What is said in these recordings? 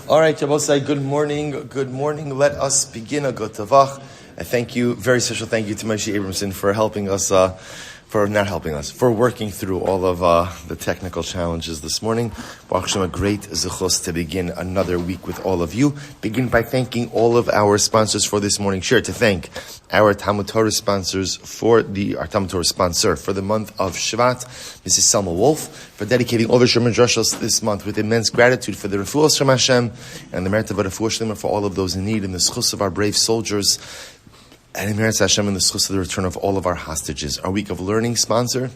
All right, Jabosai, good morning. Good morning. Let us begin a good tavach. I thank you, very special thank you to Moshe Abramson for helping us, for working through all of the technical challenges this morning. Baruch Hashem, a great zechus to begin another week with all of you. Begin by thanking all of our sponsors for this morning. Sure, to thank our TALMUD TORAH sponsors our TALMUD TORAH sponsor for the month of Shevat, Mrs. Selma Woolf, for dedicating all the Shiurim Drushos this month with immense gratitude for the refuos from Hashem and the merit of a refuah sheleima for all of those in need and the zchus of our brave soldiers. And in merit Hashem and the zchus of the return of all of our hostages. Our week of learning sponsor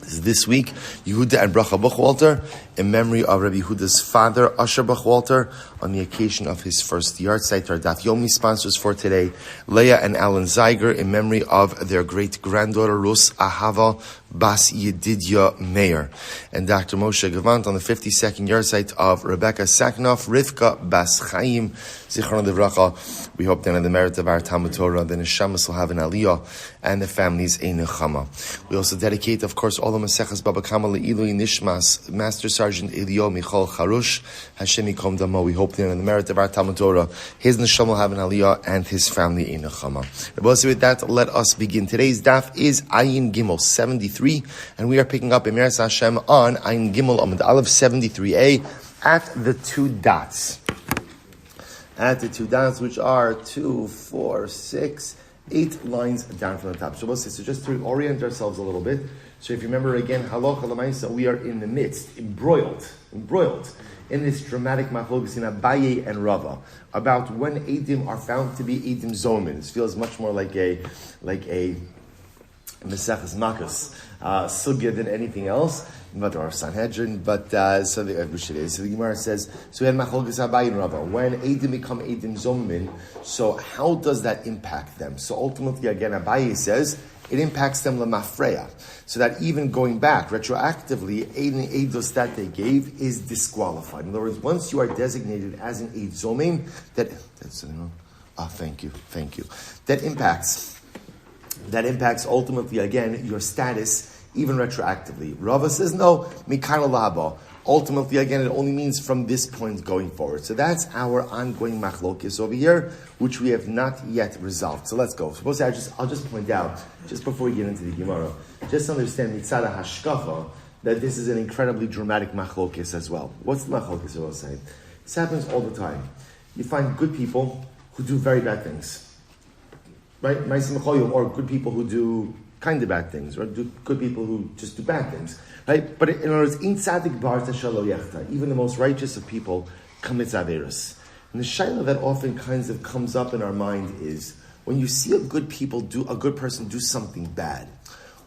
is this week, Yehudah Bracha Buchwalter, in memory of Rabbi Yehudah's father, Usher Buchwalter, on the occasion of his first yahrzeit. Our Daf Yomi sponsors for today, Leah Allen Zeiger In, in memory of their great granddaughter, Rut Ahava, Bas Yedidya Meir, and Dr. Moshe Gavant on the 52nd yahrzeit of Rebecca Saknoff, Rivka Bas Chaim, Zichron Bracha. We hope that in the merit of our TALMUD TORAH, the Neshama will have an aliya, and the families a Neshama. We also dedicate, of course, all the Maseches Baba Kamma Le'ilui Nishmas, Master Sergeant Eliyahu Michal Harush, Hashem Yikom Damo. We hope that in the merit of our TALMUD TORAH, his Neshama will have an aliya, and his family a Neshama. With that, let us begin. Today's daf is Ayin Gimel 73, and we are picking up Emeres Hashem on Ayin Gimel Amud Aleph 73a at the two dots. At the two dots, which are 2, 4, 6, 8 lines down from the top. So just to orient ourselves a little bit. So if you remember again, halacha l'maisa, we are in the midst, embroiled in this dramatic machlokes in Abaye and Rava about when Eidim are found to be Eidim Zomin. This feels much more like a Maseches Makas sugya than anything else. But or Sanhedrin, but so the Gemara says, so we had machlokes Abaye and Rava. When Eidim become Eidim Zomin, so how does that impact them? So ultimately, again, Abaye says it impacts them lemafreya, so that even going back retroactively, any eidos that they gave is disqualified. In other words, once you are designated as an eid zomein, thank you. That impacts ultimately again your status. Even retroactively. Rava says, no, mikana laba. Ultimately, again, it only means from this point going forward. So that's our ongoing machlokes over here, which we have not yet resolved. So let's go. Suppose I'll just point out, just before we get into the Gemara, just understand mitzada hashkafa, that this is an incredibly dramatic machlokes as well. What's the machlokes I will say? This happens all the time. You find good people who do very bad things. Right? Or good people who do kind of bad things, or good people who just do bad things, right? But in other words, in tzaddik barta shalo yechta, even the most righteous of people commits averos. And the shayla that often kinds of comes up in our mind is when you see a good person do something bad,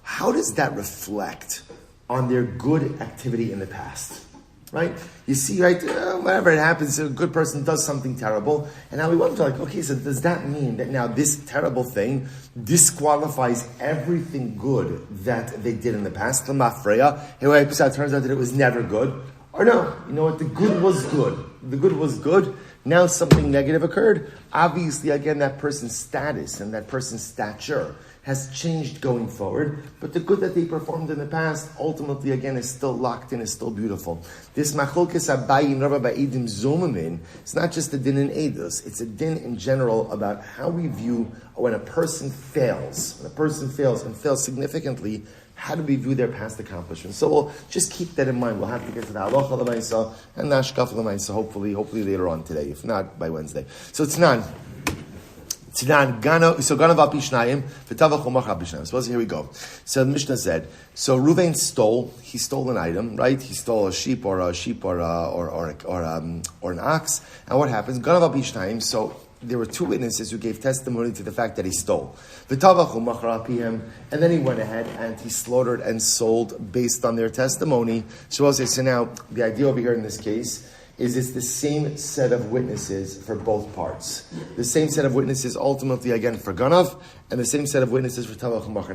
how does that reflect on their good activity in the past? Right? You see, right, whenever it happens, a good person does something terrible, and now we wonder, okay, so does that mean that now this terrible thing disqualifies everything good that they did in the past? The mafreya, it turns out that it was never good. Or no, you know what, the good was good. The good was good. Now something negative occurred. Obviously, again, that person's status and that person's stature has changed going forward, but the good that they performed in the past, ultimately, again, is still locked in, is still beautiful. This machlokes Abaye and Rava ba'edim zomamin, it's not just a din in eidos, it's a din in general about how we view when a person fails. When a person fails and fails significantly, how do we view their past accomplishments? So we'll just keep that in mind. We'll have to get to the halacha l'maisa and the hashkafa l'maisa, hopefully later on today, if not by Wednesday. So it's not. So here we go. So the Mishnah said, so Ruvain stole an item, right? He stole a sheep or an ox. And what happens? Ganav al so there were two witnesses who gave testimony to the fact that he stole. And then he went ahead and he slaughtered and sold based on their testimony. So now the idea over here in this case is it's the same set of witnesses for both parts. The same set of witnesses ultimately again for Ganav, and the same set of witnesses for Tavach and Machar.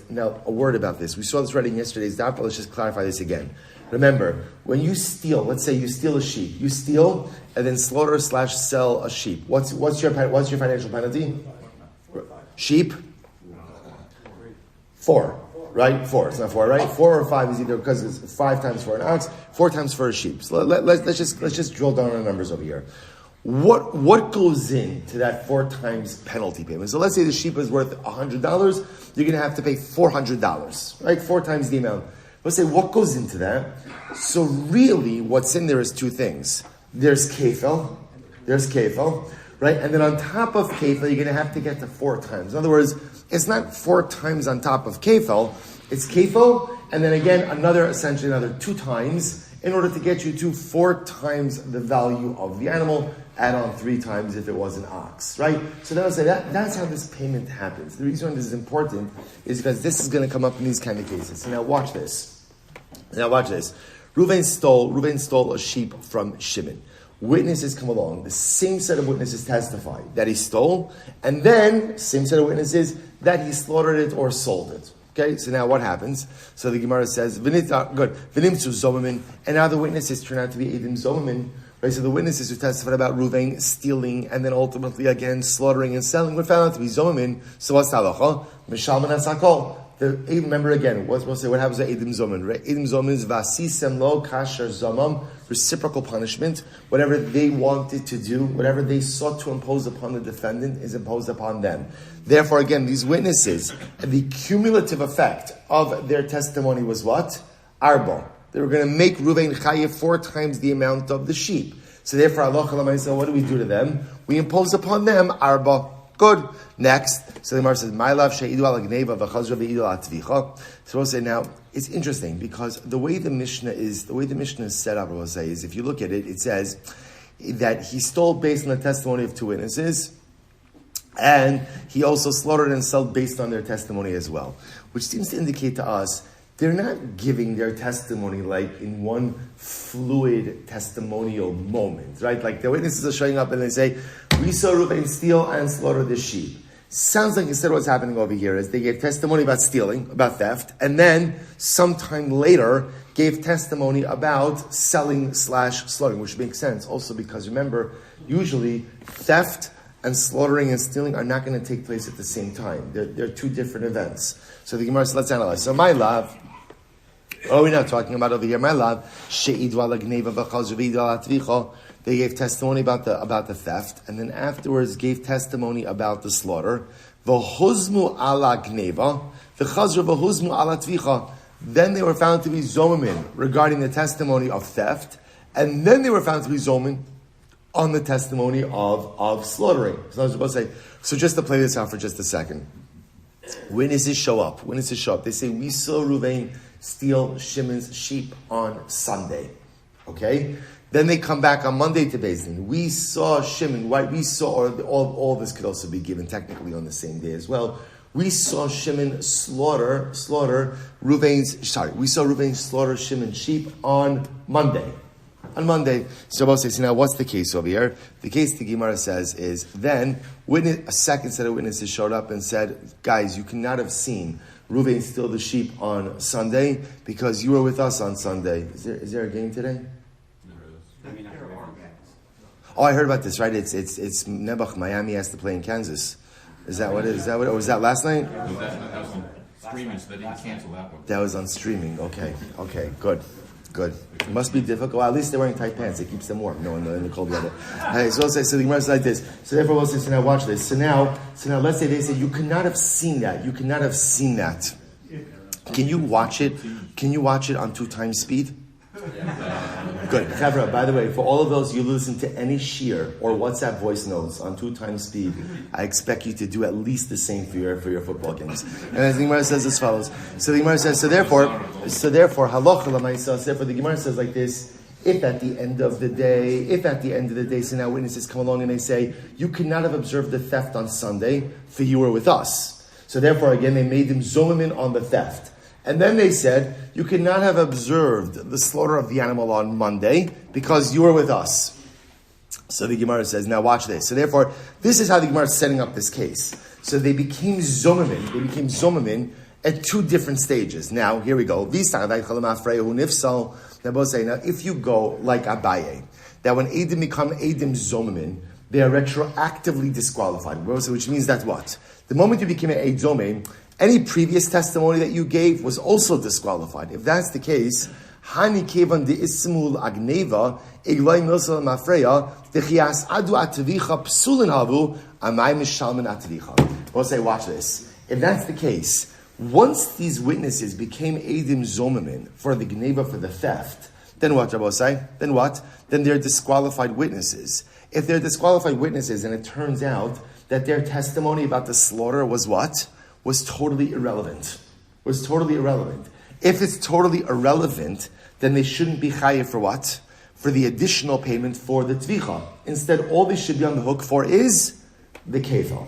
Now a word about this. We saw this already in yesterday's daf, but let's just clarify this again. Remember, when you steal, let's say you steal a sheep, you steal and then slaughter/sell a sheep. What's your financial penalty? Sheep? 4. right? 4. It's not 4, right? 4 or 5 is either because it's 5 times for an ox, 4 times for a sheep. So let's just drill down on the numbers over here. What goes into that 4 times penalty payment? So let's say the sheep is worth $100. You're going to have to pay $400, right? 4 times the amount. Let's say what goes into that. So really, what's in there is 2 things. There's kefil, right? And then on top of kefil, you're going to have to get to 4 times. In other words, it's not 4 times on top of kefil. It's kefil, and then again essentially another 2 times in order to get you to 4 times the value of the animal. Add on 3 times if it was an ox, right? So that would say that's how this payment happens. The reason this is important is because this is going to come up in these kind of cases. So now watch this. Reuven stole a sheep from Shimon. Witnesses come along. The same set of witnesses testify that he stole, and then same set of witnesses that he slaughtered it or sold it. Okay, so now what happens? So the Gemara says, "V'nimtzu zomamin," and now the witnesses turn out to be edim zomamin. Right, so the witnesses who testified about Reuven stealing and then ultimately again slaughtering and selling were found out to be zomamin. So what's the halacha? Mishalman asakol. Remember again, what happens to edim zomamin? Right? Edim zomamin is vasisem lo kasher zomam, reciprocal punishment. Whatever they wanted to do, whatever they sought to impose upon the defendant is imposed upon them. Therefore, again, these witnesses, the cumulative effect of their testimony was what? Arba. They were going to make Reuven chayev 4 times the amount of the sheep. So therefore, Allah Chalamayisa, what do we do to them? We impose upon them arba. Good. Next, so the Gemara says, "My love she'idu al gneva v'chazra ve'idu al atvicha." So we'll say now it's interesting because the way the Mishnah is set up. We'll say is if you look at it, it says that he stole based on the testimony of 2 witnesses, and he also slaughtered and sold based on their testimony as well, which seems to indicate to us they're not giving their testimony like in one fluid testimonial moment, right? Like the witnesses are showing up and they say, "We saw Reuven steal and slaughter the sheep." Sounds like instead what's happening over here is they gave testimony about stealing, about theft, and then sometime later gave testimony about selling/slaughtering, which makes sense also because remember, usually theft and slaughtering and stealing are not going to take place at the same time. They're 2 different events. So the Gemara says, let's analyze. So my love, what are we not talking about over here? My love, they gave testimony about the theft, and then afterwards gave testimony about the slaughter. Then they were found to be zomamin regarding the testimony of theft, and then they were found to be zomamin on the testimony of slaughtering. So I was supposed to say, so just to play this out for just a second. Witnesses show up. They say, "We saw Reuven steal Shimon's sheep on Sunday." Okay? Then they come back on Monday to Beis Din. We saw Shimon, right? We saw, all this could also be given technically on the same day as well. We saw Shimon slaughter Shimon's sheep on Monday. So I'll say, now what's the case over here? The case the Gemara says is then a second set of witnesses showed up and said, "Guys, you cannot have seen Reuven steal the sheep on Sunday because you were with us on Sunday." Is there a game today? Oh, I heard about this, right? It's Nebuch Miami has to play in Kansas. Is that what it is? Or was that last night? That was on streaming, so they didn't cancel that one. That was on streaming. Okay, good. It must be difficult. Well, at least they're wearing tight pants. It keeps them warm. No, in the cold weather. So we'll say, so the Gemara is like this. So therefore we'll say, so now watch this. So now let's say they say, you could not have seen that. Can you watch it? Can you watch it on 2 times speed? Good. Chavra, by the way, for all of those you listen to any shiur or WhatsApp voice notes on 2 times speed, I expect you to do at least the same for your football games. And as the Gemara says as follows. So the Gemara says, so therefore, halacha l'maisa, therefore the Gemara says like this, if at the end of the day, so now witnesses come along and they say, you could not have observed the theft on Sunday, for you were with us. So therefore, again, they made them zomamin on the theft. And then they said, you could not have observed the slaughter of the animal on Monday because you were with us. So the Gemara says, now watch this. So therefore, this is how the Gemara is setting up this case. So they became zomamin at 2 different stages. Now, here we go. Now, if you go like Abaye, that when Edim become Edim zomamin, they are retroactively disqualified. Which means that what? The moment you became an Eid Zomain, Any previous testimony that you gave was also disqualified. If that's the case, Hani kevan de ismul agneva iglay milsal mafreya dechias adu atavicha psulin havu amay mishalman atavicha. We'll say, watch this. If that's the case, once these witnesses became edim zomamin for the gneva, for the theft, then what, Rabbi say? Then what? Then they're disqualified witnesses. If they're disqualified witnesses, and it turns out that their testimony about the slaughter was what? Was totally irrelevant. Was totally irrelevant. If it's totally irrelevant, then they shouldn't be chayiv for what? For the additional payment for the tvicha. Instead, all they should be on the hook for is the kefal.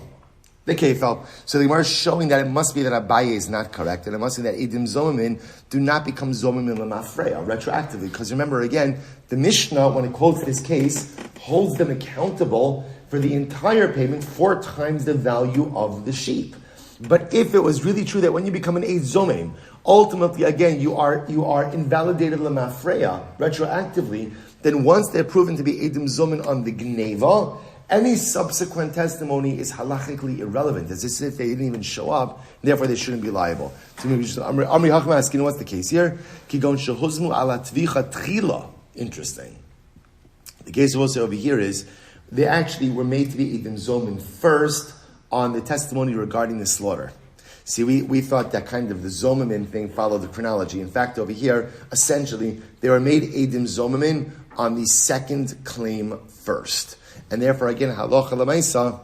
The kefal. So the Gemara is showing that it must be that Abaye is not correct, and it must be that Edim Zomamin do not become Zomamin Lamafreya retroactively. Because remember, again, the Mishnah, when it quotes this case, holds them accountable for the entire payment 4 times the value of the sheep. But if it was really true that when you become an Eid Zomim, ultimately, again, you are invalidated Lamafreya retroactively, then once they're proven to be Edim Zomin on the Gneva, any subsequent testimony is halachically irrelevant, as if they didn't even show up, and therefore they shouldn't be liable. So maybe Amri Hachma asking, what's the case here? Kigon shehuzmu ala tvicha tchila. Interesting. The case also over here is, they actually were made to be Edim Zomin first on the testimony regarding the slaughter. See, we thought that kind of the Zomamin thing followed the chronology. In fact, over here, essentially, they were made Edim Zomamin on the second claim first. And therefore, again, halacha l'maisa,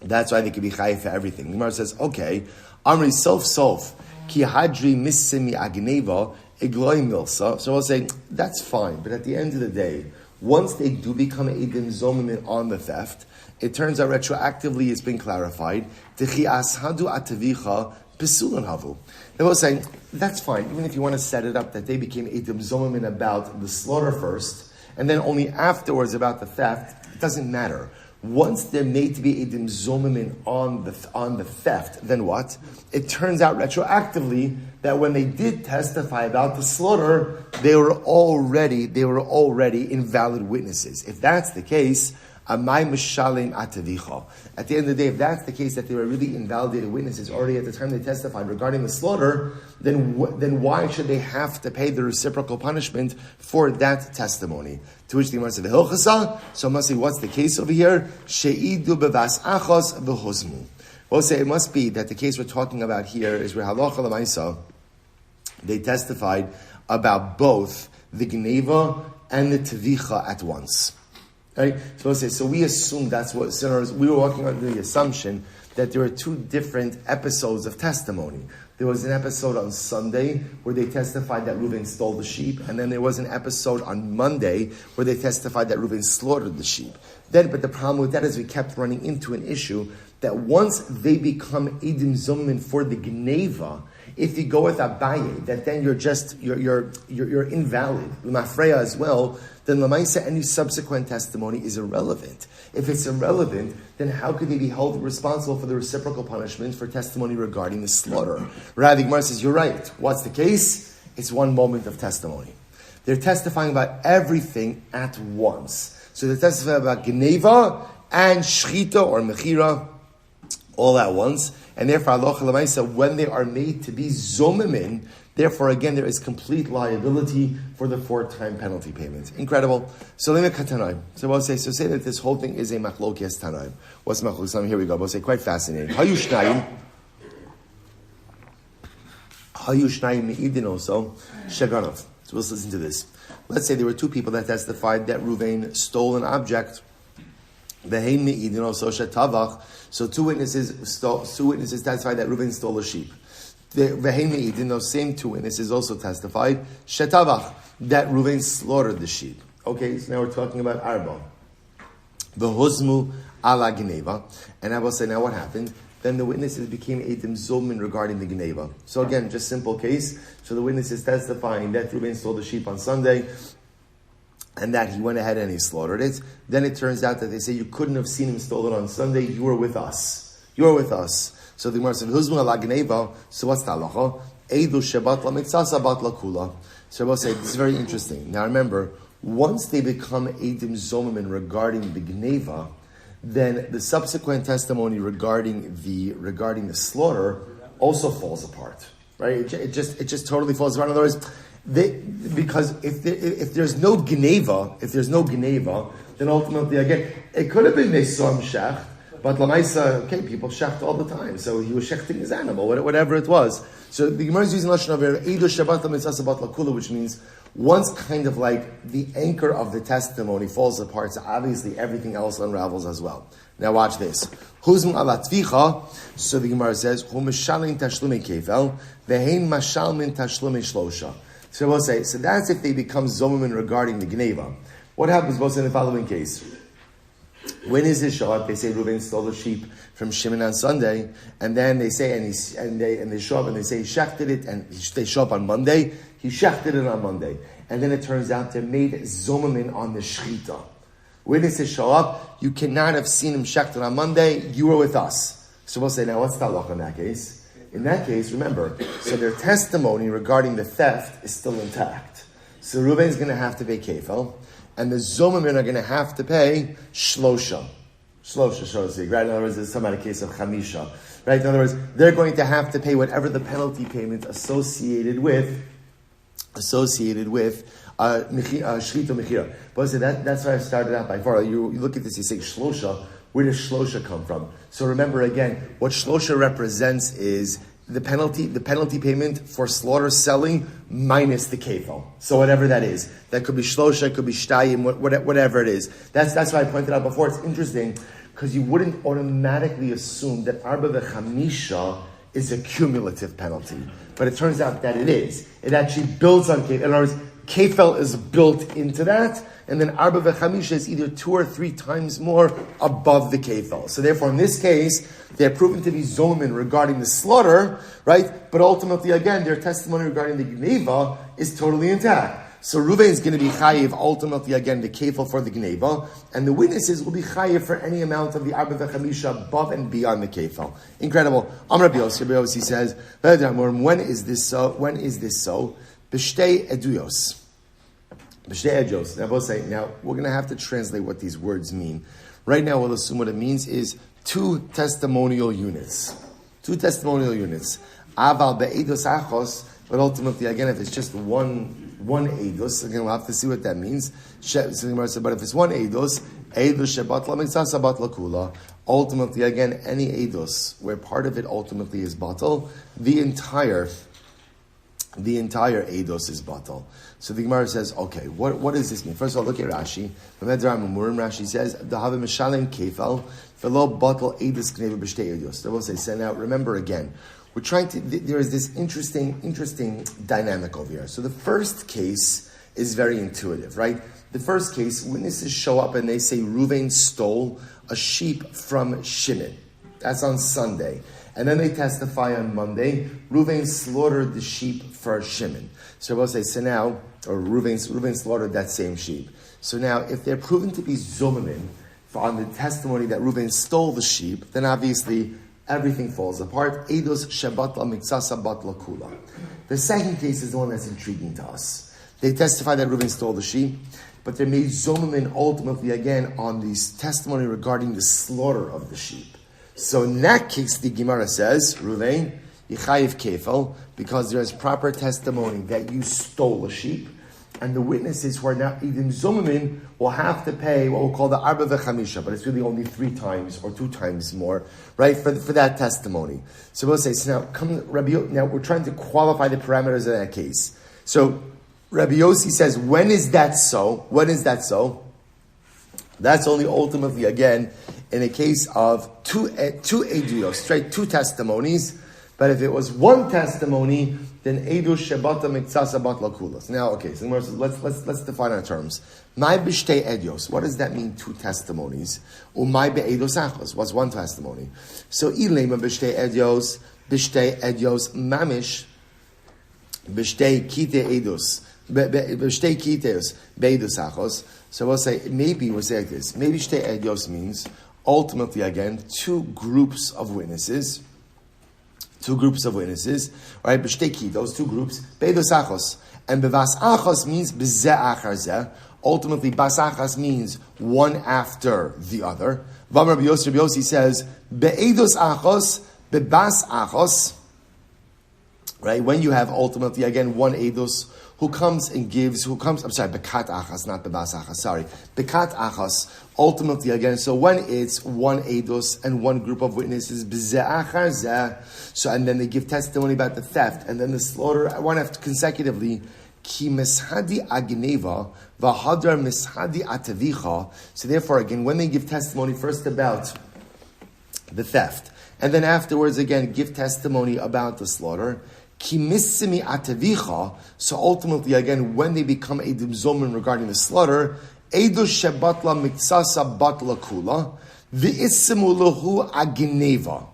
that's why they could be chayiv for everything. The Gemara says, okay, Amri sof, ki hadri missimi agneva, igloy milsa. So we'll say, that's fine. But at the end of the day, once they do become Edim Zomamin on the theft, it turns out retroactively it's been clarified. Techi ashadu atavicha pesulan havu. They will say, that's fine, even if you want to set it up that they became Edim Zomamin about the slaughter first, and then only afterwards about the theft, it doesn't matter. Once they're made to be Edim Zomamin on the theft, then what? It turns out retroactively that when they did testify about the slaughter, they were already invalid witnesses. If that's the case, Amay mishalim atavicha. At the end of the day, if that's the case, that they were really invalidated witnesses already at the time they testified regarding the slaughter, then why should they have to pay the reciprocal punishment for that testimony? To which the Gemara said, "V'hilchasa." So I must say, what's the case over here? Sheidu bevas achos v'hozmu. We'll say it must be that the case we're talking about here is where halacha l'maisa, they testified about both the gneva and the tevicha at once. Right? So let's say, so we assume that's what sinners, we were working under the assumption that there were 2 different episodes of testimony. There was an episode on Sunday where they testified that Reuben stole the sheep, and then there was an episode on Monday where they testified that Reuben slaughtered the sheep. But the problem with that is we kept running into an issue that once they become Edim Zomin for the Gneva, if you go with Abaye, that then you're invalid, L'mafreya as well, then Lamaisa, any subsequent testimony is irrelevant. If it's irrelevant, then how could they be held responsible for the reciprocal punishment for testimony regarding the slaughter? Rabbi Gemara says, you're right. What's the case? It's one moment of testimony. They're testifying about everything at once. So they're testifying about Geneva and Shchita or Mechira all at once. And therefore, Allah Lamaisa, when they are made to be Zomamin, therefore, again, there is complete liability for the 4-time penalty payment. Incredible. Sheleima katanaim. So we'll say that this whole thing is a machlokes tanaim. What's machlokes tanaim? Here we go. We'll say quite fascinating. Hayu shnayim me'idin also shaganov. So let's listen to this. Let's say there were 2 people that testified that Reuven stole an object. V'heim me'idin also shetavach. So 2 witnesses testified that Reuven stole a sheep. In those same 2 witnesses also testified shetavach, that Reuven slaughtered the sheep. Okay, so now we're talking about arba. V'hozmu ala gneva. And I will say, now what happened? Then the witnesses became Edim Zomin regarding the gneva. So again, just simple case. So the witnesses testifying that Reuven stole the sheep on Sunday, and that he went ahead and he slaughtered it. Then it turns out that they say you couldn't have seen him stole it on Sunday. You were with us. You were with us. So the Gemara says, "Huzmu ala gneva." So what's the halacha? Eidu shebat la mitzasa bat la kula. So I will say this is very interesting. Now remember, once they become Edim Zomamin regarding the gneva, then the subsequent testimony regarding the slaughter also falls apart, right? It just totally falls apart. In other words, because if there's no gneva, then ultimately again it could have been Nesom Shecht, but Lamaisa, okay, people shecht all the time, so he was shechting his animal, whatever it was. So the Gemara is using lashon of Eidu Shevat Mitzvah Bat Lakula, which means once kind of like the anchor of the testimony falls apart, so obviously everything else unravels as well. Now watch this. Huzm alatvicha. So the Gemara says, Hu mishalin tashlumi kefel, vehein mashalmin tashlumi shlosha. So we'll say, so that's if they become zomamin regarding the gneva. What happens most in the following case? When is his Shabbat? They say Reuven stole a sheep from Shimon on Sunday, and then they say, and they show up and they say he shechted it, and they show up on Monday. He shechted it on Monday, and then it turns out they made zomamin on the shechita. Witnesses show up. You cannot have seen him shechted on Monday. You were with us. So we'll say, now what's the halacha in that case? In that case, remember, so their testimony regarding the theft is still intact. So Reuven is going to have to pay kefel, and the zomamin are going to have to pay shlosha. Shlosha, so to speak, right? In other words, there's some kind of case of chamisha, right? In other words, they're going to have to pay whatever the penalty payment associated with shechita mechira. But so that's why I started out by far. You look at this, you say shlosha. Where does shlosha come from? So remember again, what shlosha represents is the penalty payment for slaughter selling minus the kefal. So whatever that is, that could be shlosha, it could be shtayim, whatever it is. That's why I pointed out before. It's interesting because you wouldn't automatically assume that arba v'chamisha is a cumulative penalty, but it turns out that it is. It actually builds on kefal. In other words, kefal is built into that, and then arba v'chamisha is either 2 or 3 times more above the kefal. So therefore, in this case, they're proven to be zomin regarding the slaughter, right? But ultimately, again, their testimony regarding the gneva is totally intact. So Reuven is going to be chayiv, ultimately, again, the kefal for the gneva, and the witnesses will be chayiv for any amount of the arba v'chamisha above and beyond the kefal. Incredible. Amar Rabbi Yossi says, when is this so? B'shtei eduyos. Now, we'll say, now, we're going to have to translate what these words mean. Right now, we'll assume what it means is 2 testimonial units. 2 testimonial units. Aval be'edos achos, but ultimately, again, if it's just one eidos, again, we'll have to see what that means. But if it's one eidos shebat la mitzvah sabat la kula, ultimately, again, any eidos, where part of it ultimately is batal, the entire eidos is batal. So the Gemara says, okay, what does this mean? First of all, look at Rashi. Rashi says, "Dahave mishalem kefal velo batal eidos kneva b'shtei eidos." They will say, "So now, remember again, we're trying to. There is this interesting dynamic over here. So the first case is very intuitive, right? The first case, witnesses show up and they say Reuven stole a sheep from Shimon. That's on Sunday. And then they testify on Monday, Reuven slaughtered the sheep for Shimon. So we'll say, so now, or Reuven slaughtered that same sheep. So now, if they're proven to be zomamin on the testimony that Reuven stole the sheep, then obviously everything falls apart. Eidos shebat la mitzasa bat la kula. The second case is the one that's intriguing to us. They testify that Reuven stole the sheep, but they made zomamin ultimately again on this testimony regarding the slaughter of the sheep. So in that case, the Gemara says, Reuven, yichayiv kefel, because there is proper testimony that you stole a sheep, and the witnesses who are now eating zomamin will have to pay what we'll call the arba v'chamisha, but it's really only 3 times or 2 times more, right, for that testimony. So we'll say, so now we're trying to qualify the parameters of that case. So Rabbi Yossi says, when is that so? That's only ultimately, again, in a case of two eduyos, right? 2 testimonies. But if it was 1 testimony, then edu shebata miktsasa bat lakulas. Now, okay, so let's define our terms. My b'shtei edyos. What does that mean? 2 testimonies. Umay be'edos achos. What's 1 testimony? So ilema b'shtei edyos mamish b'shtei kite edos b'shtei kiteos be'edos achos. So we'll say like this. Maybe shtei edyos means ultimately again 2 groups of witnesses. 2 groups of witnesses, right? B'shteki, those 2 groups, be'edos achos. And bevas achos means b'zeh achar zeh. Ultimately, bas achos means one after the other. Rabbi Yossi says, be'edos achos, bebas achos, right? When you have ultimately, again, one edus bekat achas, not bebas achas, sorry. Bekat achas, ultimately, again, so when it's one edus and one group of witnesses, so, and then they give testimony about the theft, and then the slaughter, one after consecutively, ki mishadi agneva, v'hadar mishadi atavicha, so therefore, again, when they give testimony first about the theft, and then afterwards, again, give testimony about the slaughter, Ki missimi atavicha. So ultimately, again, when they become edim zomin regarding the slaughter, edus shebatla mitzasa batla kula, v'isimu lahu agineva.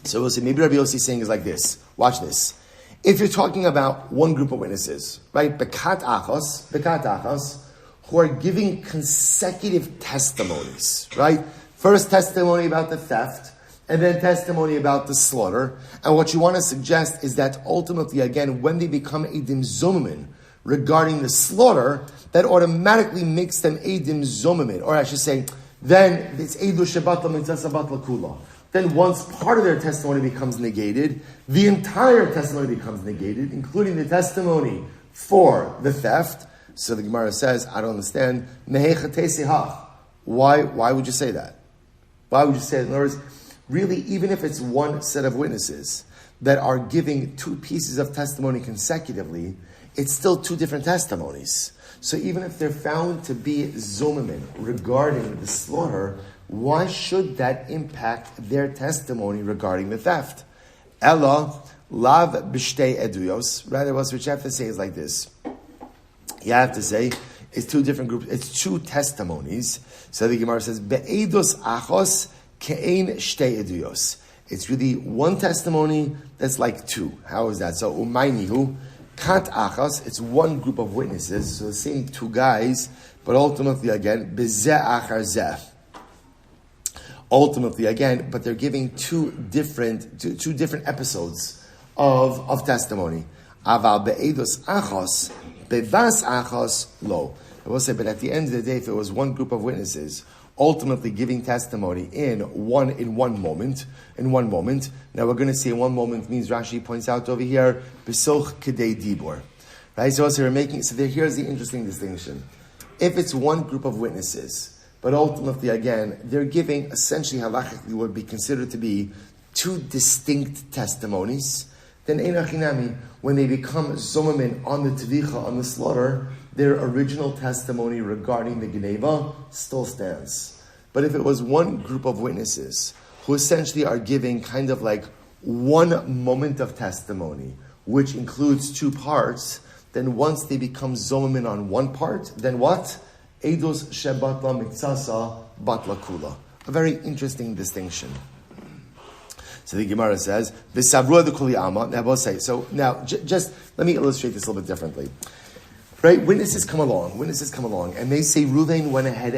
So we'll see. Maybe Rabbi Yossi is saying is like this. Watch this. If you're talking about one group of witnesses, right, bekat achos, who are giving consecutive testimonies, right? First testimony about the theft, and then testimony about the slaughter. And what you want to suggest is that ultimately, again, when they become edim zomin regarding the slaughter, that automatically makes them edim zomin, or I should say, then it's edu shebatla mitzasa batla kula. Then once part of their testimony becomes negated, the entire testimony becomes negated, including the testimony for the theft. So the Gemara says, I don't understand. Why would you say that? Why would you say that? In other words, really, even if it's one set of witnesses that are giving two pieces of testimony consecutively, it's still two different testimonies. So even if they're found to be zomimin regarding the slaughter, why should that impact their testimony regarding the theft? Ella lav b'shtei eduyos. Rather, what you have to say is like this. You have to say it's two different groups. It's two testimonies. So the Gemara says be'edos achos ke'ein shtei eduyos. It's really one testimony that's like two. How is that? So umaynihu kat achos. It's one group of witnesses. So the same two guys, but ultimately again bezeh achar zeh. Ultimately, again, but they're giving two different episodes of testimony. Aval be'edos achos, bevas achos lo. I will say, but at the end of the day, if it was one group of witnesses ultimately giving testimony in one moment. Now we're going to see in one moment means Rashi points out over here besoch kedei dibor, right? So also here's the interesting distinction. If it's one group of witnesses, but ultimately, again, they're giving essentially halachically what would be considered to be two distinct testimonies. Then einachinami, when they become zomamin on the tvicha, on the slaughter, their original testimony regarding the geneva still stands. But if it was one group of witnesses who essentially are giving kind of like one moment of testimony, which includes two parts, then once they become zomamin on one part, then what? Eidos shebatla mitzasa batla kula. A very interesting distinction. So the Gemara says, "V'savrua the kuli ama." Now we'll say. So now, just let me illustrate this a little bit differently. Right? Witnesses come along, and they say Reuven went ahead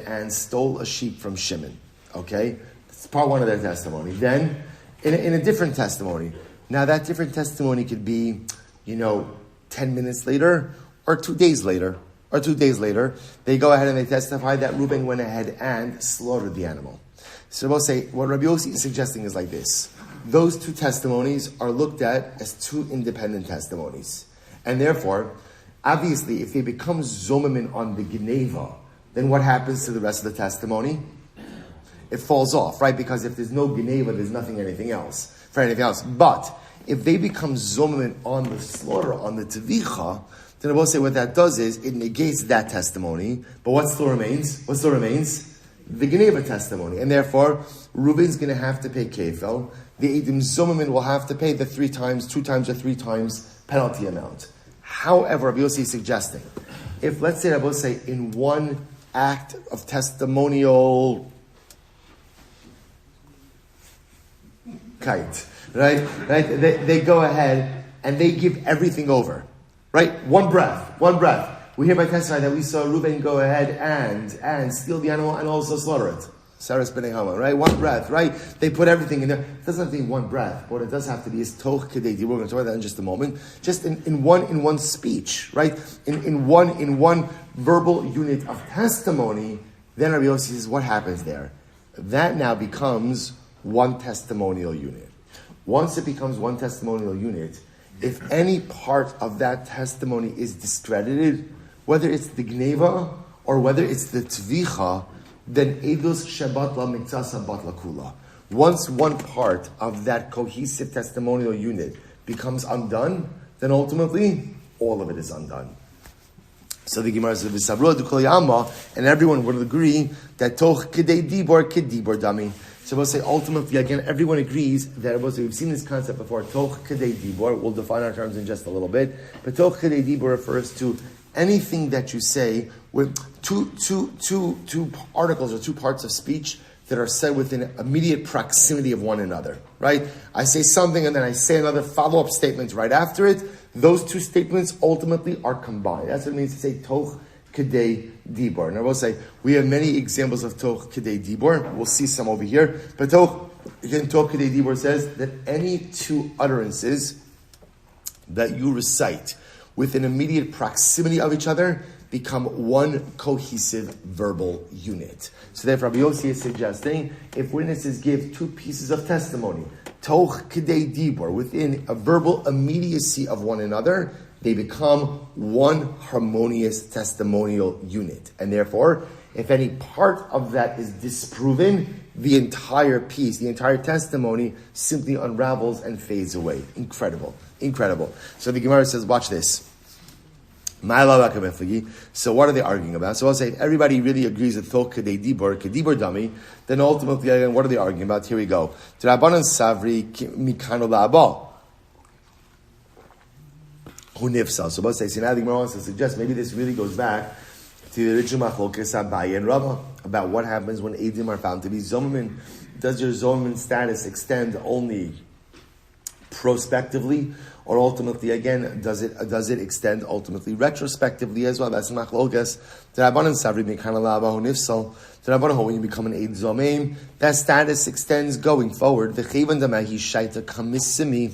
and stole a sheep from Shimon. Okay, it's part one of their testimony. Then, in a different testimony. Now that different testimony could be, 10 minutes later or 2 days later. They go ahead and they testify that Reuben went ahead and slaughtered the animal. So we'll say, what Rabbi Yossi is suggesting is like this. Those two testimonies are looked at as two independent testimonies. And therefore, obviously, if they become zomamin on the geneva, then what happens to the rest of the testimony? It falls off, right? Because if there's no geneva, there's anything else. But if they become zomamin on the slaughter, on the tevicha, then I will say what that does is it negates that testimony. But what still remains? The Geneva testimony. And therefore, Reuben's going to have to pay kefel. The Edim Zomamin will have to pay the 2 times or 3 times penalty amount. However, Rabbi Yossi is suggesting, if let's say, I will say, in one act of testimonial kite, right? They go ahead and they give everything over. Right? One breath. We hereby testify that we saw Reuben go ahead and steal the animal and also slaughter it. Saras b'nei Hama, right? One breath, right? They put everything in there. It doesn't have to be one breath. What it does have to be is toch kedei. We're going to talk about that in just a moment. Just in one speech, right? In one verbal unit of testimony, then Rabbi Yossi says, what happens there? That now becomes one testimonial unit. once it becomes one testimonial unit, if any part of that testimony is discredited, whether it's the gneva or whether it's the tvicha, then edus shebat la mitzasa bat la kula. Once one part of that cohesive testimonial unit becomes undone, then ultimately all of it is undone. So the Gemara says, "V'savru adukol yama," and everyone would agree that toch kedei dibor kedibor dami. So we'll say ultimately again, everyone agrees that we've seen this concept before. Toch kedei dibor. We'll define our terms in just a little bit, but toch kedei dibor refers to anything that you say with two articles or two parts of speech that are said within immediate proximity of one another, right? I say something and then I say another follow-up statement right after it. Those two statements ultimately are combined. That's what it means to say toch kedei dibor. And I will say, we have many examples of toch kedei dibor. We'll see some over here. But toch kedei dibor says that any two utterances that you recite within immediate proximity of each other become one cohesive verbal unit. So therefore, Rabbi Yossi is suggesting if witnesses give two pieces of testimony, toch kedei dibor, within a verbal immediacy of one another, they become one harmonious testimonial unit. And therefore, if any part of that is disproven, the entire piece, the entire testimony simply unravels and fades away. Incredible. Incredible. So the Gemara says, watch this. So what are they arguing about? So I'll say, if everybody really agrees that toch kedei dibor dami, then ultimately, again, what are they arguing about? Here we go. Rabbanan savri mikano la'aba. Hu nifsal. So let's say, now the Gemara wants to suggest maybe this really goes back to the original machlokes Abaye and Rava about what happens when edim are found to be zomamin. Does your zomamin status extend only prospectively, or ultimately, again, does it extend ultimately retrospectively as well? That's machlokes. The Rabbanan savri mikano la'aba hu nifsal. The Rabbanan, when you become an eid zomeim, that status extends going forward. V'chevan damahi shaita kamissimi.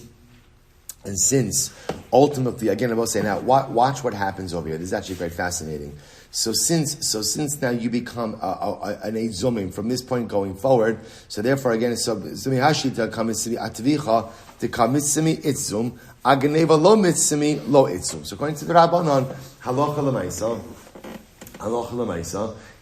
And since, ultimately, again, I will say now, watch what happens over here. This is actually very fascinating. So since now you become an eid zomim from this point going forward, so therefore, again, so mihashita kamissimi atvicha to kamissimi itzum agneva lo mitzimi lo itzum. So according to the Rabbanon, halacha l'maisa,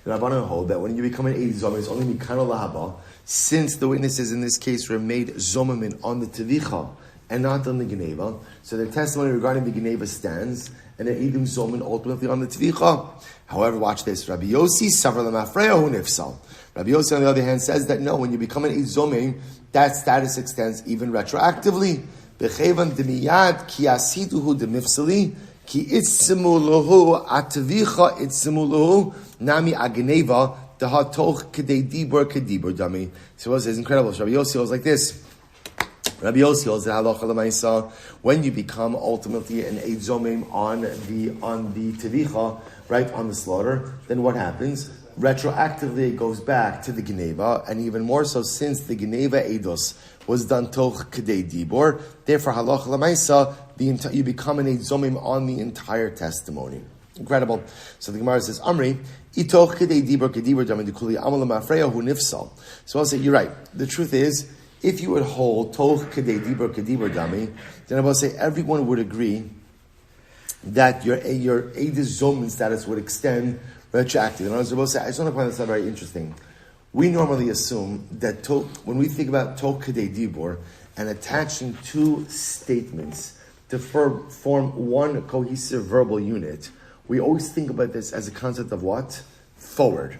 the Rabbanon hold that when you become an eid zomim, it's only mikano lahaba, since the witnesses in this case were made zomimin on the tvicha and not on the Geneva. So the testimony regarding the Geneva stands, and the Edim Zomin ultimately on the Tvicha. However, watch this. Rabbi Yossi Savar Lamafreya Hu Nifsal. Rabbi Yossi, on the other hand, says that no, when you become an Eid Zomin, that status extends even retroactively. B'chevan demiyad ki asituhu demifsali ki itsimu lohu atvicha itsimu lohu nami ageneva dehatoch kedei dibur kedibur dami. So it says incredible. So Rabbi Yossi was like this. Rabbi Yossi holds that halacha l'maisa, when you become ultimately an eid zomim on the tevicha, right, on the slaughter, then what happens? Retroactively it goes back to the Geneva, and even more so since the Geneva eidos was done toch kedei dibor, therefore halacha l'maisa, you become an eid zomim on the entire testimony. Incredible. So the Gemara says, Amri, itoch kedei dibor kedibor dami dekuli amal l'mafreya hu nifsal. So I'll say, you're right. The truth is, if you would hold toch kedei dibor kedibor dami, then I will say everyone would agree that your Eidus Zomin status would extend retroactively. And I will say, I just want to point this out very interesting. We normally assume that when we think about toch kedei dibor and attaching two statements to form one cohesive verbal unit, we always think about this as a concept of what? Forward.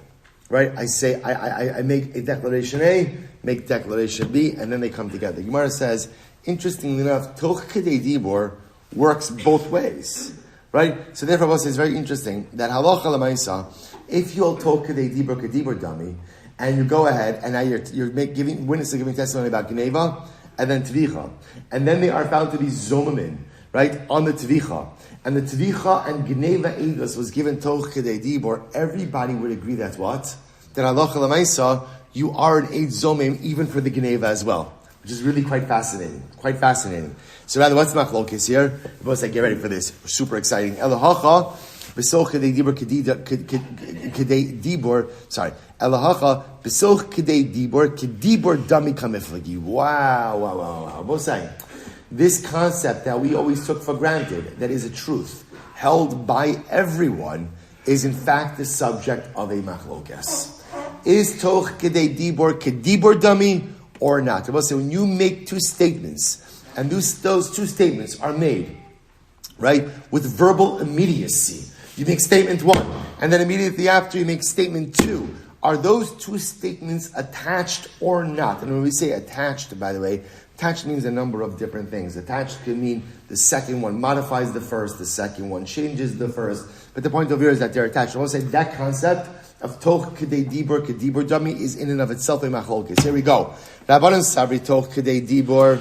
Right? I say, I make a declaration A, make declaration B, and then they come together. Gemara says, interestingly enough, toch kedei dibor works both ways. Right? So therefore, what is very interesting, that halacha l'maisa, if you hold toch kedei dibor kedibor dami, and you go ahead, and now you're giving witnesses giving testimony about Geneva, and then Tvicha, and then they are found to be zomamin, right, on the Tvicha, and the Tvicha and Geneva Eidos was given toch kedei dibor, everybody would agree that's what? That halacha l'maisa, you are an eid zomim even for the Geneva as well, which is really quite fascinating. Quite fascinating. So rather, what's the machlokes here? Both say, get ready for this. Super exciting. Eliyahu Besoch kedei dibor kedei dibor. Sorry, elahacha besoch kedei dibor kedibor dami kamiflagi. Wow. Bosai. This concept that we always took for granted, that is a truth held by everyone, is in fact the subject of a machlokes. Is toch kedei dibor kedibor dami or not? So when you make two statements, and those two statements are made, right, with verbal immediacy. You make statement 1, and then immediately after you make statement 2. Are those two statements attached or not? And when we say attached, by the way, attached means a number of different things. Attached can mean the second one modifies the first, the second one changes the first. But the point of view is that they're attached. I want to say that concept of toch kedei dibor kedibor dami is in and of itself a machlokes. Here we go. Rabbanan sabri toch kedei dibor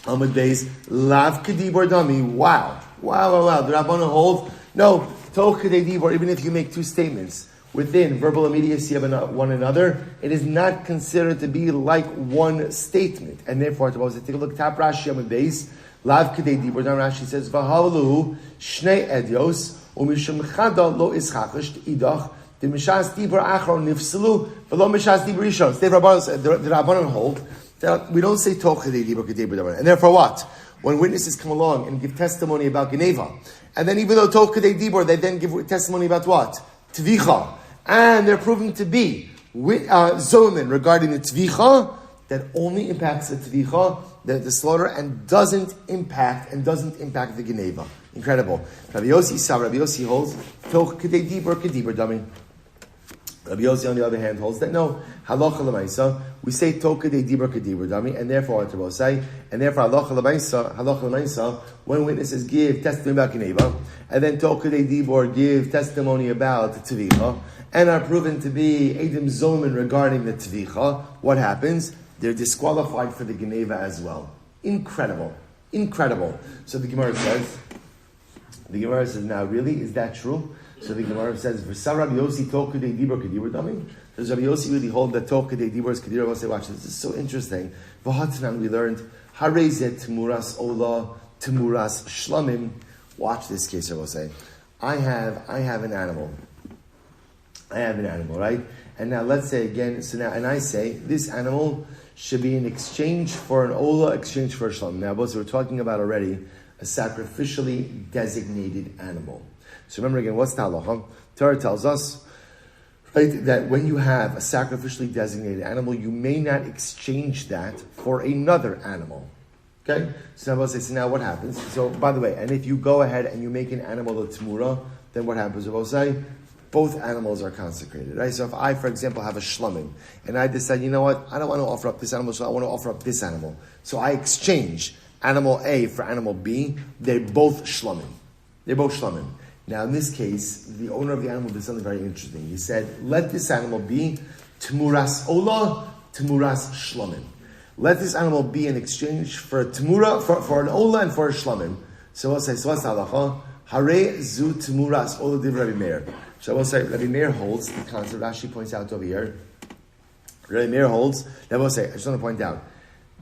Amud Beis lav kedibor dami. Wow. The Rabbanan hold no toch kedei dibor. Even if you make two statements within verbal immediacy of one another, it is not considered to be like one statement, and therefore, take a look. Tap Rashi Amud Beis lav kedei dibor dami. Rashi says v'halu shnei edios umishum chada lo ischachish idach. The Mishas Dibur Achron Nifsalu, V'lo Mishas Dibur Rishon. The Rabbanan hold that we don't say Toch Kedei Dibur Kedei Dibur. And therefore what? When witnesses come along and give testimony about Geneva, and then even though Toch Kedei Dibur, they then give testimony about what? Tvicha. And they're proven to be Zomen regarding the Tvicha, that only impacts the Tvicha, the slaughter, and doesn't impact the Geneva. Incredible. Rabbi Yossi holds Toch Kedei Dibur Kedibur Dami. Rabbi Yossi, on the other hand, holds that no, halacha l'maisa, we say toch kedei dibur kedibur dami, and therefore halacha l'maisa, when witnesses give testimony about Geneva, and then toch kedei dibur give testimony about the tvicha, and are proven to be edim zomen regarding the tvicha, what happens? They're disqualified for the Geneva as well. Incredible. So the Gemara says, now really, is that true? So the Gemara says, "V'sar Rabbi Yossi toch kedei dibur kedibur dami." Does Rabbi Yossi really hold that toch kedei dibur is kedibur? Say, watch this is so interesting. V'hatnan we learned hareizet tmuras ola tmuras shlamim. Watch this case. I will say, I have an animal. Right? And now let's say again. So now, and I say this animal should be in exchange for an ola, exchange for a shlamim. Now, both we're talking about already a sacrificially designated animal. So remember again, what's the halacha? Torah tells us, right, that when you have a sacrificially designated animal, you may not exchange that for another animal. Okay? So now, so what happens? So, by the way, and if you go ahead and you make an animal a tmura, then what happens? We'll say, both animals are consecrated, right? So if I, for example, have a shlamim, and I decide, you know what, I don't want to offer up this animal, so I want to offer up this animal. So I exchange animal A for animal B, they're both shlamim. Now, in this case, the owner of the animal did something very interesting. He said, let this animal be tmuras ola, tmuras shlamim. Let this animal be in exchange for a tmura, for an ola and for a shlamim. So we'll say, so what's the halacha? Hare zu tmuras ola div Rabbi Meir. So we'll say, Rabbi Meir holds the concept, Rashi points out over here. Rabbi Meir holds, then we'll say, I just want to point out,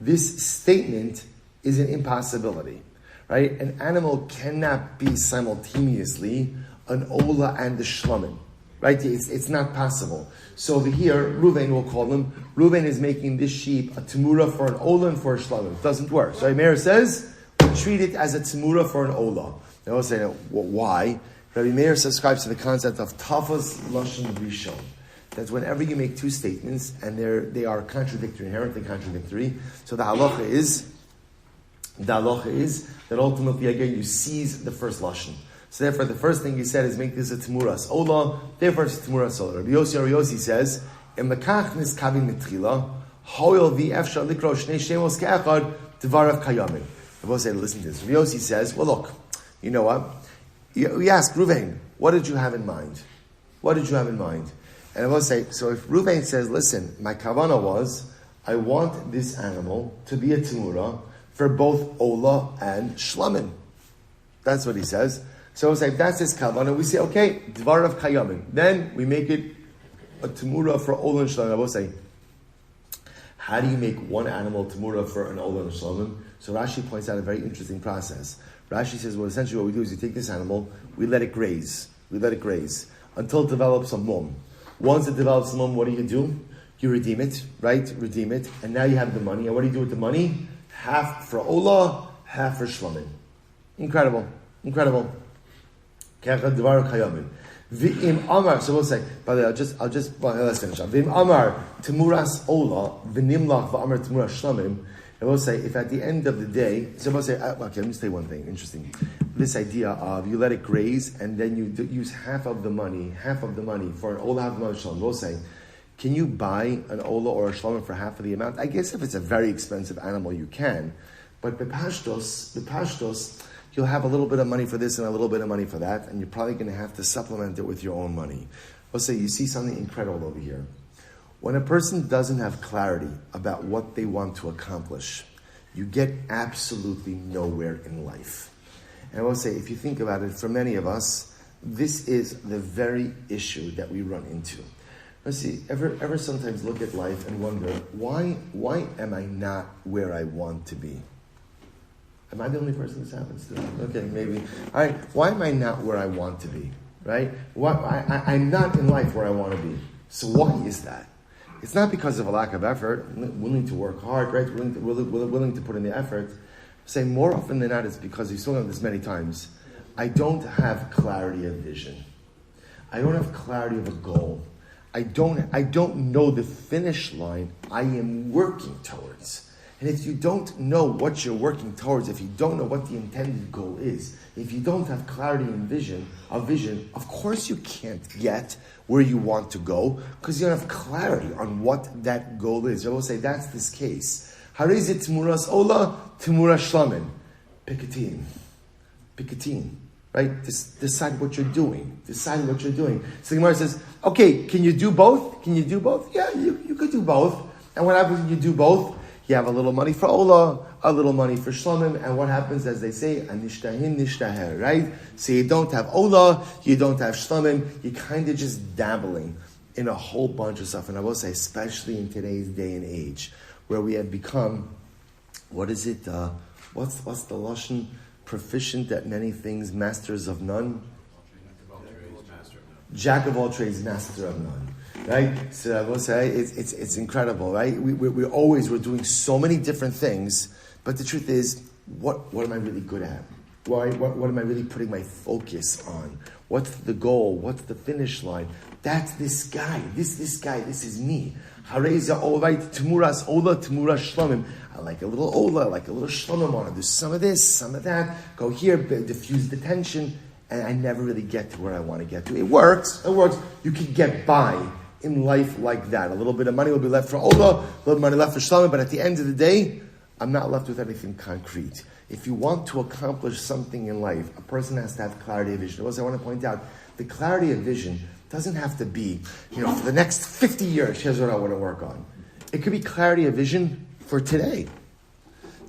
this statement is an impossibility. Right? An animal cannot be simultaneously an ola and a shlamim. Right? It's not possible. So over here, Reuven, we'll call him, Reuven is making this sheep a temura for an ola and for a shlamim. It doesn't work. So Meir says, we treat it as a temura for an ola. Now we'll say, well, why? Rabbi Meir subscribes to the concept of tafas lashon rishon. That whenever you make two statements, and they are contradictory, inherently contradictory, so the halacha is that ultimately, again, you seize the first lashon. So therefore, the first thing you said is make this a temuras ola, therefore it's a temuras ola. Rabbi Yossi says, "Em lekach niskavin mitchila, hoil v'efshar likro shnei shemos ke'echad devarav kayamin." Rabbi Yossi said, listen to this. Rabbi Yossi says, well, look, you know what? We ask Reuven, what did you have in mind? And I will say, so if Reuven says, listen, my kavana was, I want this animal to be a temura for both ola and shlamim. That's what he says. So it's like, that's his kavana. We say, okay, dvar of kayamin. Then we make it a temura for ola and shlamim. I will say, how do you make one animal temura for an ola and shlamim? So Rashi points out a very interesting process. Rashi says, well, essentially what we do is we take this animal, we let it graze. Until it develops a mum. Once it develops a mum, what do? You redeem it, right? Redeem it. And now you have the money. And what do you do with the money? Half for Olah, half for Shlamim. Incredible. V'im Amar, so we'll say, by the way, let's finish up. V'im Amar, Temuras Olah, V'nimlach v'Amar Temuras Shlamim. And we'll say, if at the end of the day, so we'll say, okay, let me say one thing, interesting. This idea of you let it graze and then you use half of the money for an Olah, half of the money Shlamim. We'll say, can you buy an Olah or a Shlamim for half of the amount? I guess if it's a very expensive animal, you can. But bepashtos, you'll have a little bit of money for this and a little bit of money for that, and you're probably going to have to supplement it with your own money. We'll say, you see something incredible over here. When a person doesn't have clarity about what they want to accomplish, you get absolutely nowhere in life. And I will say, if you think about it, for many of us, this is the very issue that we run into. Let's see, ever sometimes look at life and wonder, why am I not where I want to be? Am I the only person this happens to? Okay, maybe. All right, why am I not where I want to be? Right? I'm not in life where I want to be. So why is that? It's not because of a lack of effort, willing to work hard, right? Willing to put in the effort. Say more often than not, it's because you've spoken of this many times. I don't have clarity of vision. I don't have clarity of a goal. I don't know the finish line I am working towards. And if you don't know what you're working towards, if you don't know what the intended goal is, if you don't have clarity and vision, of course you can't get where you want to go because you don't have clarity on what that goal is. I will say that's this case. Harizit Tmuras Olah, Tmuras Shlamim. Pikatin. Right? Decide what you're doing. So the Gemara says, okay, can you do both? Yeah, you could do both. And what happens when you do both? You have a little money for Olah, a little money for Shlamim, and what happens, as they say, Anishtahin Nishtaher, right? So you don't have Olah, you don't have Shlamim, you're kind of just dabbling in a whole bunch of stuff. And I will say, especially in today's day and age, where we have become, what's the Lashon? Proficient at many things, masters of none. Jack of all trades, master of none. Right? So I will say, it's incredible, right? We're doing so many different things, but the truth is, what am I really good at? What am I really putting my focus on? What's the goal? What's the finish line? That's this guy. This is me. Hareza Olvait Tmuras Olah Tmuras Shlamim. I like a little Olah, I like a little Shlamim. I want to do some of this, some of that. Go here, diffuse the tension, and I never really get to where I want to get to. It works. You can get by in life like that. A little bit of money will be left for Olah, a little money left for Shlamim, but at the end of the day, I'm not left with anything concrete. If you want to accomplish something in life, a person has to have clarity of vision. Also, I want to point out, the clarity of vision doesn't have to be, for the next 50 years, here's what I want to work on. It could be clarity of vision for today.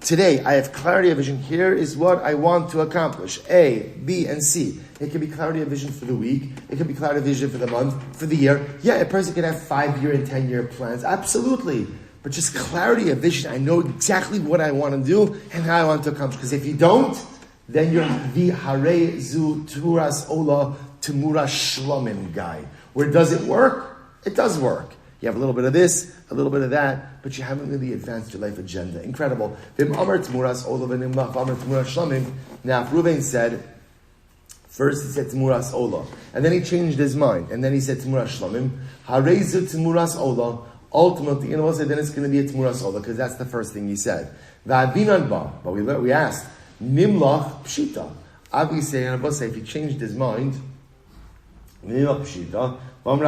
Today, I have clarity of vision. Here is what I want to accomplish. A, B, and C. It could be clarity of vision for the week. It could be clarity of vision for the month, for the year. Yeah, a person can have 5-year and 10-year plans. Absolutely. But just clarity of vision. I know exactly what I want to do and how I want to accomplish. Because if you don't, then you're the Hare Zu Turas Olah Tmuras Shlamim guy. Where does it work? It does work. You have a little bit of this, a little bit of that, but you haven't really advanced your life agenda. Incredible. Now, if Reuven said, first he said Tmuras Olah, and then he changed his mind, and then he said Tmuras Shlamim, Harezu Tmuras Olah, ultimately, then it's going to be a Tmuras Olah, because that's the first thing he said. But we asked, Nimlach Pshita. Obviously, if he changed his mind, Nimlach Pshita, I will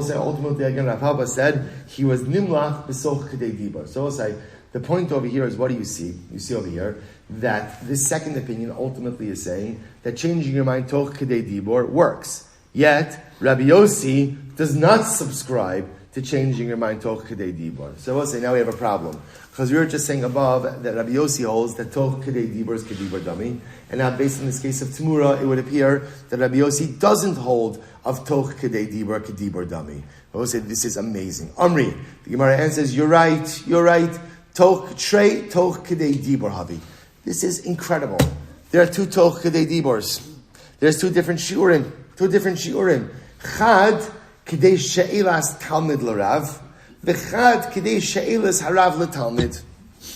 say ultimately again, Rav Haba said he was nimlach b'soch kedei dibur. So I will say the point over here is, what do you see? You see over here that this second opinion ultimately is saying that changing your mind toch kedei dibur works. Yet Rabbi Yossi does not subscribe to changing your mind toch kedei dibur. So I will say now we have a problem. Because we were just saying above that Rabbi Yossi holds that toch kedei dibur is kedibur dami. And now based on this case of Tmura, it would appear that Rabbi Yossi doesn't hold of toch kedei dibur kedibur dami. I will say this is amazing. Amri, the Gemara answers, you're right. toch trei toch kedei dibor havi. This is incredible. There are two toch kedei dibors. There's two different shiurim. Chad kedei she'ilas talmid l'rav. V'chad kedei she'ilas harav l'talmid.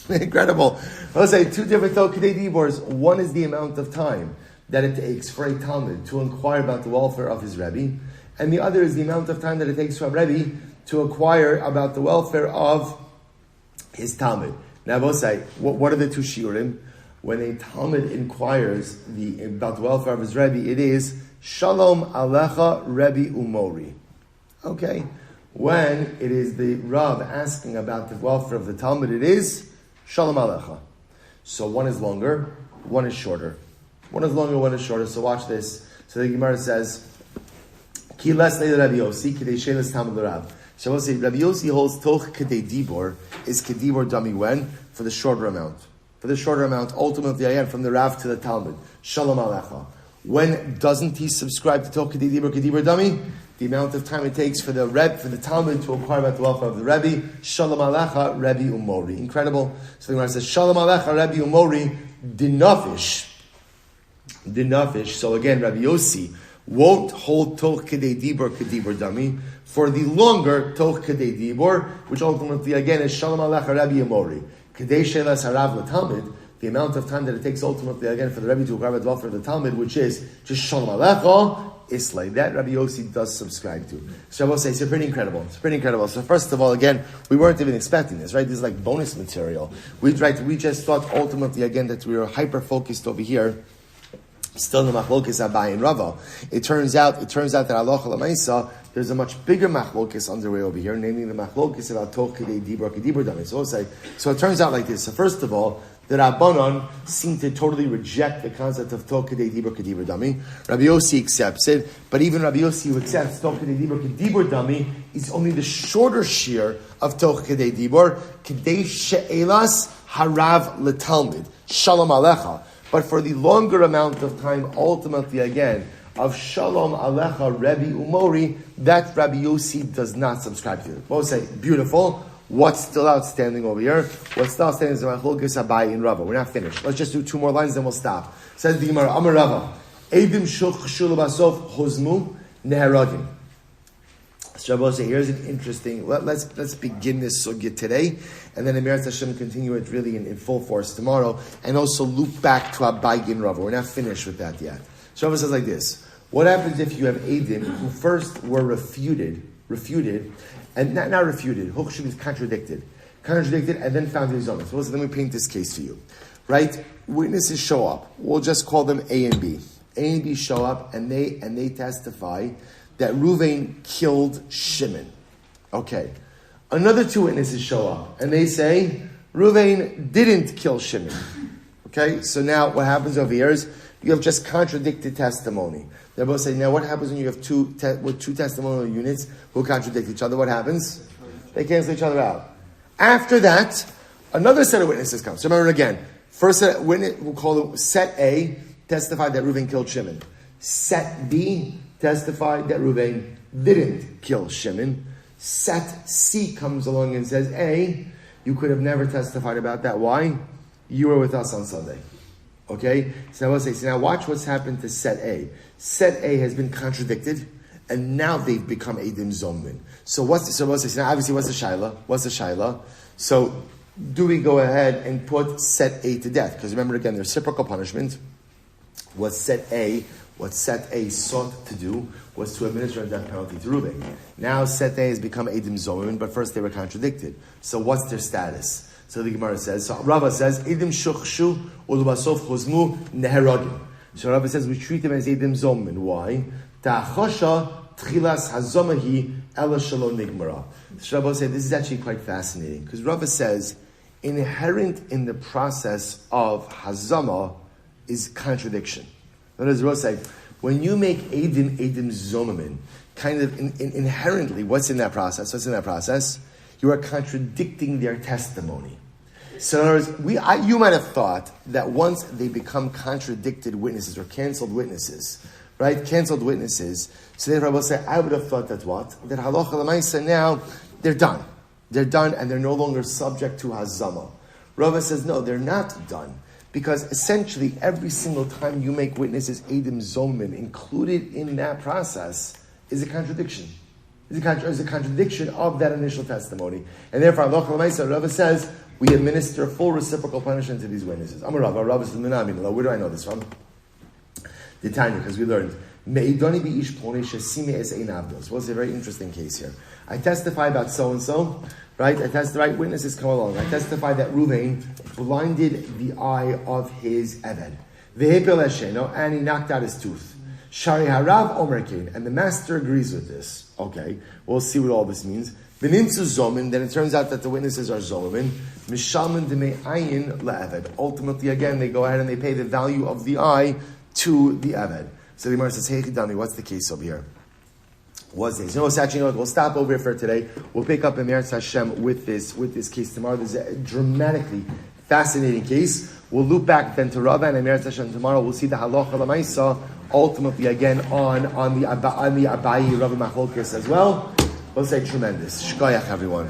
Incredible. I'll say two different toch kedei dibors. One is the amount of time that it takes for a talmid to inquire about the welfare of his rebbe, and the other is the amount of time that it takes for a rebbe to inquire about the welfare of his talmid. Now, both say, what are the two shiurim? When a talmid inquires about the welfare of his rebbe, it is Shalom Alecha Rebbe Umori. Okay. When it is the Rav asking about the welfare of the talmid, it is Shalom Alecha. So one is longer, one is shorter. One is longer, one is shorter. So watch this. So the Gemara says, Ki les leila Rabbi Yossi, kedei shelas talmid l'Rav. So we'll say, Rabbi Yossi holds toch kedei dibor, is kedibor dummy when? For the shorter amount. For the shorter amount, ultimately, again, from the Rav to the Talmud. Shalom Alecha. When doesn't he subscribe to toch kedei dibor dummy? The amount of time it takes for the Talmud to inquire about the welfare of the Rebbe. Shalom Alecha, Rebbe Umori. Incredible. So the Gemara says, Shalom Alecha, Rebbe Umori, dinafish. So again, Rabbi Yossi won't hold toch kedei dibor dummy for the longer toch kedei dibor, which ultimately again is Shalom Alecha Rabbi Yomori. Kedei shelas harav l'talmid, the amount of time that it takes ultimately again for the Rebbe to inquire about the welfare of the Talmud, which is just Shalom Alecha, is like that Rabbi Yossi does subscribe to. So I will say it's pretty incredible. So first of all, again, we weren't even expecting this, right? This is like bonus material. We just thought ultimately again that we were hyper focused over here. Still in the machlokes Abai and Rava. It turns out that halacha l'maisa, there's a much bigger machlokes underway over here, namely the machlokes about toch kedei dibor dami. So it turns out like this. So first of all, the Rabbanon seem to totally reject the concept of toch kedei dibor dami. Rabbi Yossi accepts it, but even Rabbi Yossi who accepts toch kedei dibor dami is only the shorter shear of toch kedei dibor, kedei she'elas harav l'talmid. Shalom alecha. But for the longer amount of time, ultimately again, of Shalom Alecha Rebbe Umori, that Rabbi Yossi does not subscribe to. Both say, beautiful. What's still outstanding over here? What's still outstanding is the Machlokes Abai in Rava. We're not finished. Let's just do two more lines, then we'll stop. Says the Gemara, Amar Rava, Eidim Shul Basof Hozmu Neheragim. So Rabbi say, here's an interesting. Let's begin this sugya today, and then Emir Hashem continue it really in full force tomorrow, and also loop back to Abai in Rava. We're not finished with that yet. So Rabbi says like this: what happens if you have Eidim who first were refuted, and not refuted? Hukshu is contradicted, and then found his own. So let me paint this case for you. Right? Witnesses show up. We'll just call them A and B. A and B show up, and they testify that Ruvain killed Shimon. Okay. Another two witnesses show up, and they say Ruvain didn't kill Shimon. Okay? So now what happens over here is you have just contradicted testimony. They're both saying, now what happens when you have two testimonial units who contradict each other? What happens? They cancel each other out. After that, another set of witnesses comes. So remember again, first set of witness, we'll call it set A, testified that Ruvain killed Shimon. Set B testified that Ruvain didn't kill Shimon. Set C comes along and says, A, you could have never testified about that. Why? You were with us on Sunday. Okay? So I will say, so now watch what's happened to Set A. Set A has been contradicted, and now they've become Eidim Zomnin. So now obviously what's the Shaila? So do we go ahead and put Set A to death? Because remember again, there's reciprocal punishment. What Set A sought to do was to administer a death penalty to Ruvain. Now Set A has become Eidim Zomnin, but first they were contradicted. So what's their status? So the Gemara says, so Rava says, Eidim Shuchshu Ulubasof Chuzmu Neheragim. So Rava says, we treat them as Eidim Zomnin. Why? Ta'achosha Tchilas Hazomahi Ela Shalom Nigmara. So Rava said, this is actually quite fascinating, because Rava says, inherent in the process of Hazama is contradiction. That is, Rava say, when you make Eidim Zomnin, kind of inherently, what's in that process? You are contradicting their testimony. So in other words, you might have thought that once they become contradicted witnesses or canceled witnesses, right? So then Rabbi say, I would have thought that what? That halacha l'maisa now, they're done. They're done, and they're no longer subject to hazama. Rava says, no, they're not done. Because essentially, every single time you make witnesses, Eidim Zomin, included in that process, is a contradiction. Is a contradiction of that initial testimony. And therefore, Rava says, we administer full reciprocal punishment to these witnesses. I'm a Rava. Rava says, where do I know this from? The Tanya, because we learned, Me'idoni bi'ish ploni shesime es ein avdos. Well, it's a very interesting case here. I testify about so-and-so, right? Witnesses come along. I testify that Ruvain blinded the eye of his Eved. Vehepel esheno, and he knocked out his tooth. Shari harav omer kein, and the master agrees with this. Okay, we'll see what all this means. V'nimtzu zomin, then it turns out that the witnesses are zomin. Mishalman demei ayin le'eved. Ultimately, again, they go ahead and they pay the value of the eye to the Eved. So the Gemara says, hey, Chidami, what's the case over here? What's this? We'll stop over here for today. We'll pick up in Meretz Hashem with this case tomorrow. There's a dramatically fascinating case. We'll loop back then to Rava and Meretz Hashem tomorrow. We'll see the halacha l'maisa ultimately again on the Abayi Rava Machlokes as well. We'll say tremendous. Shkoyach, everyone.